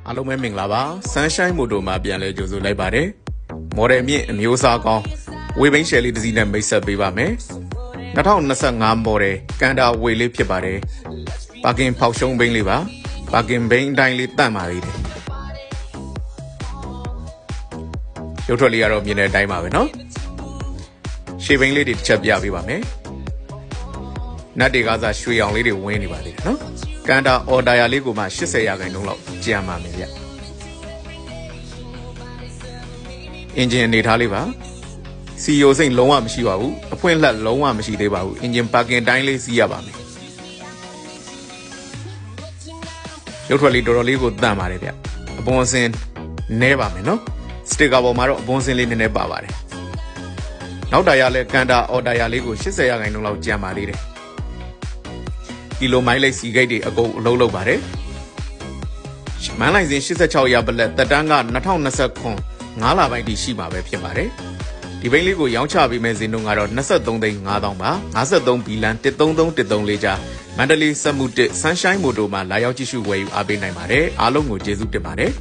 အားလုံးပဲမင်္ဂလာပါ Sunshine Moto မှာပြန်လဲကြိုဆိုလိုက်ပါတယ်မော်ဒယ်မြင့်အမျိုးအစားကောင်းဝေဘိန်းရှယ်လေးတစ်စီးနဲ့မိတ်ဆက်ပေးပါမယ်2025မော်ဒယ်ကန်တာဝေလေးဖြစ်ပါတယ်ပါကင်ဖောက်ရှုံးဘိန်းလေးပါပါကင်ဘိန်းအတိုင်းလေးတန့်ပါသေးတယ်ရုပ်ထွက်လေးကတော့မြင်တဲ့အတိုင်းပါပဲเนาะရှေ့ဘိန်းလေးတွေတစ်ချက်ပြပေးပါမယ်နတ်တွေကစားရွှေအောင်လေးတွေဝင်းနေပါသေးတယ်เนาะကန်တာအော်ဒါယာလေးကိုမှ80ရာခိုင်နှုန်းလောက်ကျန်ပါမယ်ဗျအင်ဂျင်အနေထားလေးပါစီယိုစိမ့်လုံးဝမရှိပါဘူးအဖွင့်လှက်လုံးဝမရှိသေးပါဘူးအင်ဂျင်ပါကင်တိုင်းလေးစီးရပါမယ်ရုပ်ထွက်လေးတော်တော်လေးကိုတန့်ပါတယ်ဗျအပွန်အစင်နဲပါမယ်နော်စတစ်ကာပေါ်မှာတော့အပွန်အစင်လေးနည်းနည်းပါပါတယ်နောက်တာရလဲကန်တာအော်ဒါယာလေးကို80ရာခိုင်နှုန်းလောက်ကျန်ပါသေးတယ်ကီလိုမိုင်လိုက်စီဂိတ်တွေအကုန်အလုံးလုံးပါတယ်မန်းလိုက်စဉ်86ရာပလက်တက်တန်းက2029 9လပိုင်းတည်ရှိမှာပဲဖြစ်ပါတယ်ဒီဘိန်းလေးကိုရောင်းချပေးမဲ့ဈေးနှုန်းကတော့23သိန်း5000ပါ53ဘီလန်133134ကျာမန္တလေးစက်မှု1 Sunshine Moto မှာလာရောက်ကြည့်ရှုဝယ်ယူအားပေးနိုင်ပါတယ်အားလုံးကိုကျေးဇူးတင်ပါတယ်